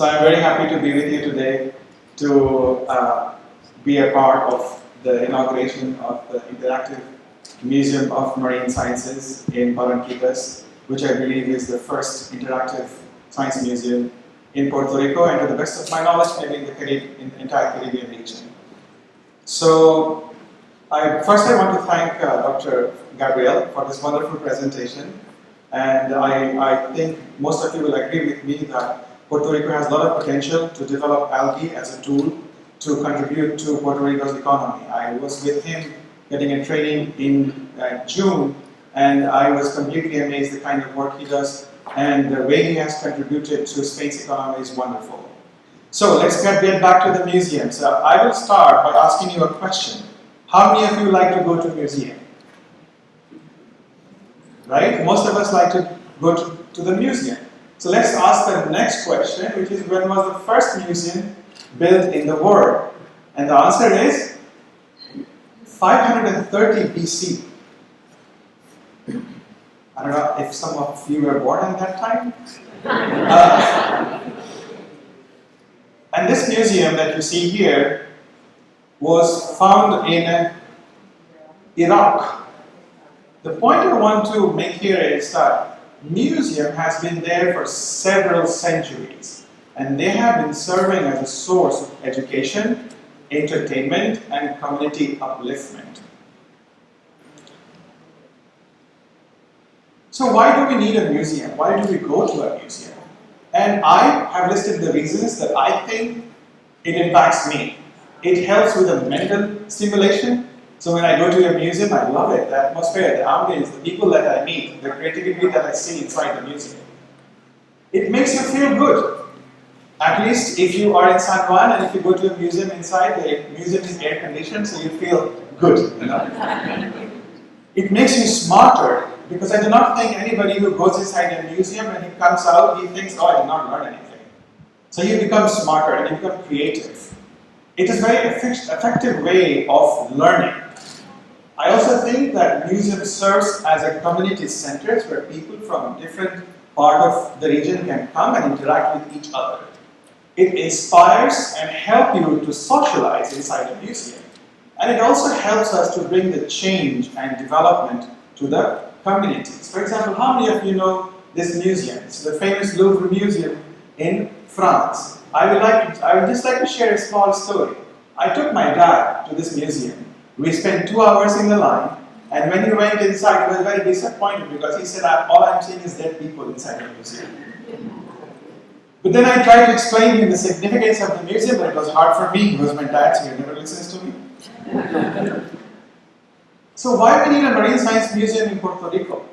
So I'm very happy to be with you today to be a part of the inauguration of the Interactive Museum of Marine Sciences in Barranquitas, which I believe is the first interactive science museum in Puerto Rico, and to the best of my knowledge, maybe in the entire Caribbean region. So, first I want to thank Dr. Gabriel for this wonderful presentation, and I think most of you will agree with me that Puerto Rico has a lot of potential to develop algae as a tool to contribute to Puerto Rico's economy. I was with him getting a training in June, and I was completely amazed the kind of work he does, and the way he has contributed to Spain's economy is wonderful. So let's get back to the museum. So I will start by asking you a question. How many of you like to go to a museum? Right? Most of us like to go to the museum. So let's ask the next question, which is, when was the first museum built in the world? And the answer is 530 BC. I don't know if some of you were born at that time. And this museum that you see here was found in Iraq. The point I want to make here is that museum has been there for several centuries, and they have been serving as a source of education, entertainment, and community upliftment. So why do we need a museum? Why do we go to a museum? And I have listed the reasons that I think it impacts me. It helps with a mental stimulation. So when I go to a museum, I love it. The atmosphere, the ambience, the people that I meet, the creativity that I see inside the museum. It makes you feel good. At least if you are in San Juan and if you go to a museum inside, the museum is air conditioned, so you feel good. You know? It makes you smarter, because I do not think anybody who goes inside a museum and he comes out, he thinks, oh, I did not learn anything. So you become smarter and you become creative. It is a very effective way of learning. I also think that museum serves as a community center where people from different parts of the region can come and interact with each other. It inspires and helps you to socialize inside a museum. And it also helps us to bring the change and development to the communities. For example, how many of you know this museum? It's the famous Louvre Museum in France. I would just like to share a small story. I took my dad to this museum. We spent 2 hours in the line, and when he went inside, he was very disappointed because he said, all I'm seeing is dead people inside the museum. But then I tried to explain to him the significance of the museum, but it was hard for me because my dad, so he never listens to me. So why we need a marine science museum in Puerto Rico?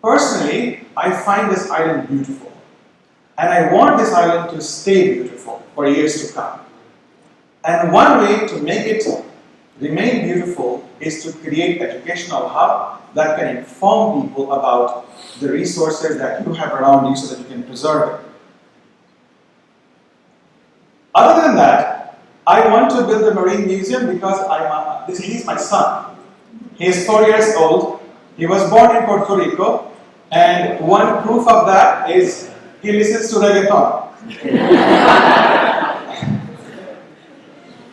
Personally, I find this island beautiful. And I want this island to stay beautiful for years to come. And one way to make it remain beautiful is to create an educational hub that can inform people about the resources that you have around you so that you can preserve it. Other than that, I want to build a marine museum because he is my son. He is 4 years old. He was born in Puerto Rico, and one proof of that is he listens to reggaeton.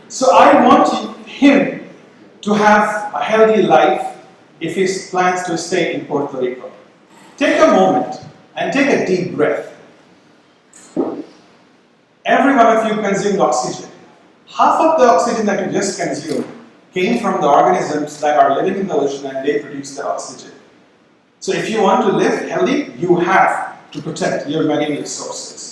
So I want him to have a healthy life if he plans to stay in Puerto Rico. Take a moment and take a deep breath. Every one of you consumed oxygen. Half of the oxygen that you just consumed came from the organisms that are living in the ocean, and they produce the oxygen. So if you want to live healthy, you have to protect your marine resources.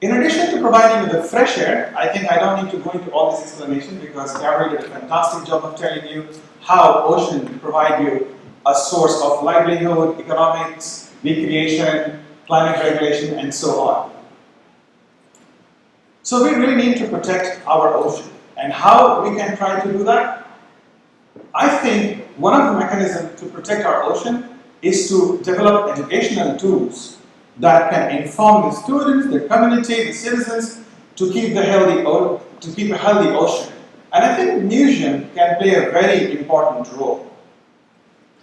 In addition to providing you with the fresh air, I think I don't need to go into all this explanation because Gabriel did a fantastic job of telling you how ocean provide you a source of livelihood, economics, recreation, climate regulation, and so on. So we really need to protect our ocean. And how we can try to do that? I think one of the mechanisms to protect our ocean is to develop educational tools that can inform the students, the community, the citizens to keep a healthy ocean. And I think museum can play a very important role.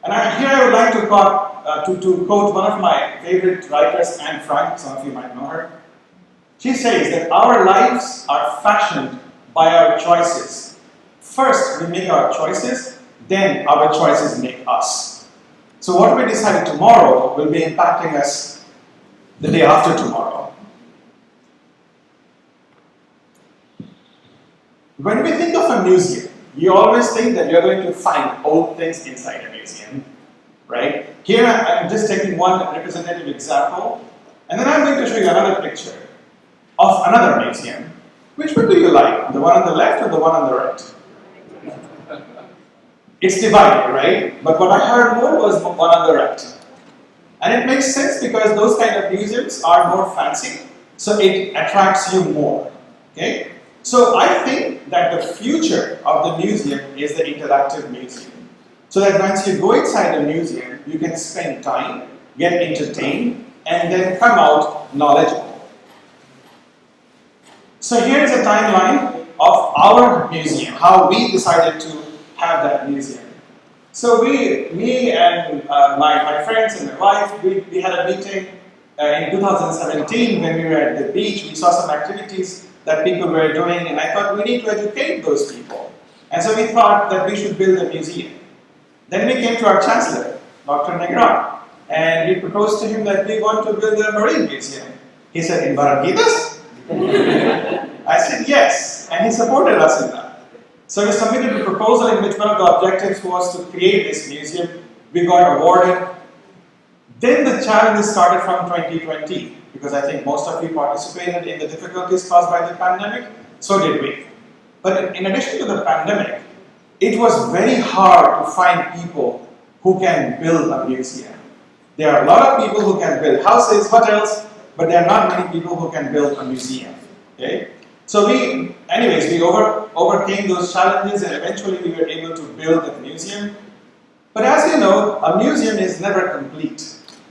And here I would like to to quote one of my favorite writers, Anne Frank, some of you might know her. She says that our lives are fashioned by our choices. First, we make our choices, then our choices make us. So what we decide tomorrow will be impacting us the day after tomorrow. When we think of a museum, you always think that you're going to find old things inside a museum, right? Here I'm just taking one representative example, and then I'm going to show you another picture of another museum. Which one do you like? The one on the left or the one on the right? It's divided, right? But what I heard more was one on the right. And it makes sense because those kind of museums are more fancy, so it attracts you more, okay? So I think that the future of the museum is the interactive museum. So that once you go inside the museum, you can spend time, get entertained, and then come out knowledgeable. So here's a timeline of our museum, how we decided to have that museum. So me and my friends and my wife, we had a meeting in 2017 when we were at the beach. We saw some activities that people were doing, and I thought we need to educate those people. And so we thought that we should build a museum. Then we came to our chancellor, Dr. Negron, and we proposed to him that we want to build a marine museum. He said, "In Barranquitas?" I said yes, and he supported us in that. So we submitted a proposal in which one of the objectives was to create this museum. We got awarded. Then the challenges started from 2020, because I think most of you participated in the difficulties caused by the pandemic. So did we. But in addition to the pandemic, it was very hard to find people who can build a museum. There are a lot of people who can build houses, hotels, but there are not many people who can build a museum. Okay? So we overcame those challenges, and eventually we were able to build a museum. But as you know, a museum is never complete.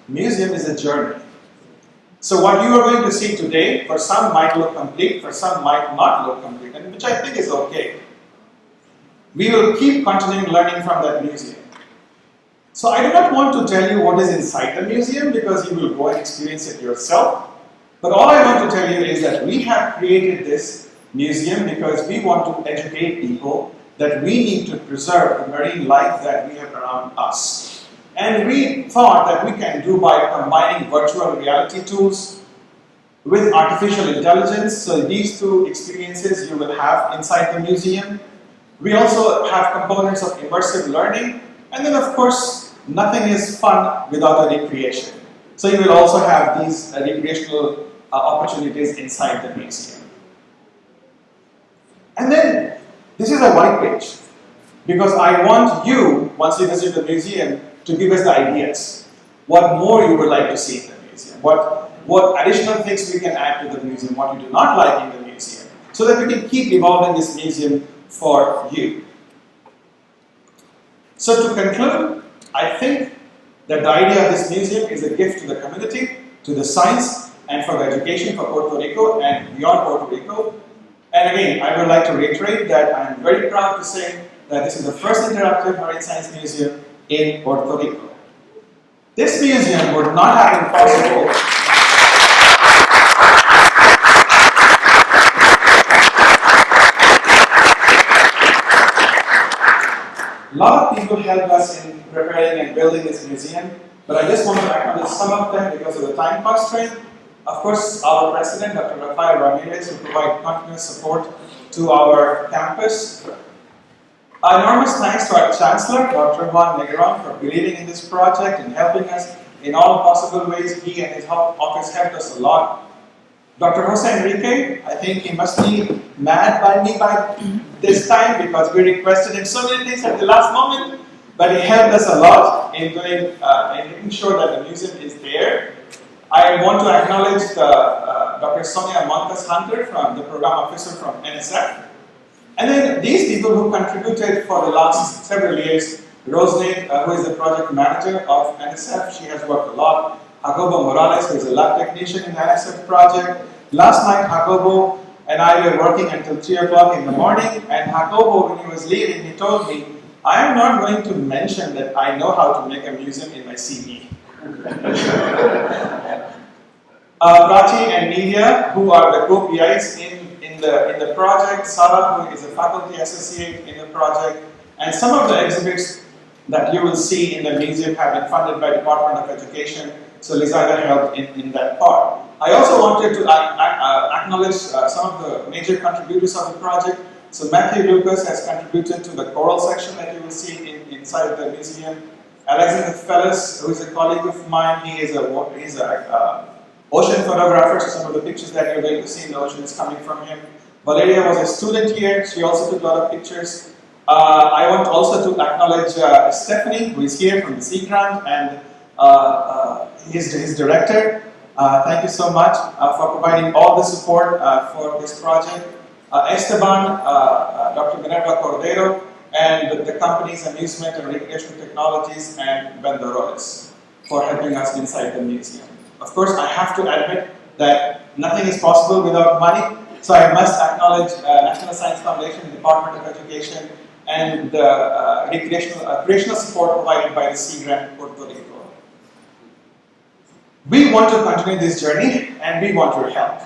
A museum is a journey. So what you are going to see today, for some might look complete, for some might not look complete, and which I think is okay. We will keep continuing learning from that museum. So I do not want to tell you what is inside the museum, because you will go and experience it yourself. But all I want to tell you is that we have created this museum because we want to educate people that we need to preserve the marine life that we have around us. And we thought that we can do by combining virtual reality tools with artificial intelligence. So these two experiences you will have inside the museum. We also have components of immersive learning. And then of course, nothing is fun without a recreation. So you will also have these recreational opportunities inside the museum. And then, this is a white page, because I want you, once you visit the museum, to give us the ideas. What more you would like to see in the museum? What additional things we can add to the museum? What you do not like in the museum? So that we can keep evolving this museum for you. So to conclude, I think that the idea of this museum is a gift to the community, to the science, and for the education for Puerto Rico and beyond Puerto Rico. And again, I would like to reiterate that I am very proud to say that this is the first interactive marine science museum in Puerto Rico. This museum would not have been possible A lot of people helped us in preparing and building this museum, but I just want to acknowledge some of them because of the time constraint. Of course, our president, Dr. Rafael Ramirez, will provide continuous support to our campus. Enormous thanks to our Chancellor, Dr. Juan Negron, for believing in this project and helping us in all possible ways. He and his office helped us a lot. Dr. Jose Enrique, I think he must be mad by me by this time because we requested him so many things at the last moment, but he helped us a lot in doing, in making sure that the museum is there. I want to acknowledge Dr. Sonia Montes Hunter, from the program officer from NSF. And then these people who contributed for the last several years, Roselyn, who is the project manager of NSF, she has worked a lot. Jacobo Morales, who is a lab technician in the NSF project. Last night, Jacobo and I were working until 3 o'clock in the morning, and Jacobo, when he was leaving, he told me, I am not going to mention that I know how to make a museum in my CV. Prachi and Nivya, who are the co-PIs in the project, Sarah, who is a faculty associate in the project, and some of the exhibits that you will see in the museum have been funded by Department of Education, so Lizaga helped in that part. I also wanted to acknowledge some of the major contributors of the project. So Matthew Lucas has contributed to the choral section that you will see inside the museum. Alexander Fellis, who is a colleague of mine, he's a ocean photographer, so some of the pictures that you're going to see in the ocean is coming from him. Valeria was a student here, she also took a lot of pictures. I want also to acknowledge Stephanie, who is here from the Sea Grant, and his director. Thank you so much for providing all the support for this project. Esteban, Dr. Minerva Cordero, and the company's Amusement and Recreational Technologies, and Ben Doroles for helping us inside the museum. Of course, I have to admit that nothing is possible without money, so I must acknowledge National Science Foundation, Department of Education, and the recreational support provided by the Sea Grant Puerto Rico. We want to continue this journey, and we want your help.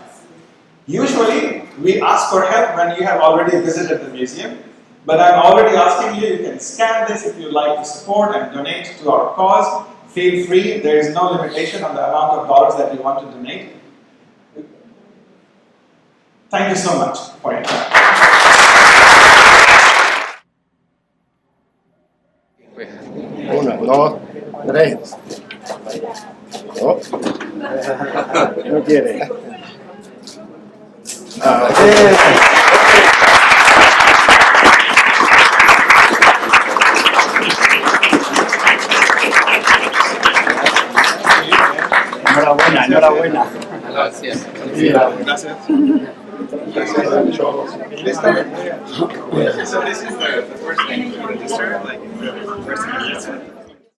Usually, we ask for help when you have already visited the museum, but I'm already asking you, you can scan this if you'd like to support and donate to our cause. Feel free, there is no limitation on the amount of dollars that you want to donate. Thank you so much for your time. Uno, dos, tres. Oh. No quiere. Enhorabuena, enhorabuena. Gracias. Gracias. So this is the first thing to register, like the first thing.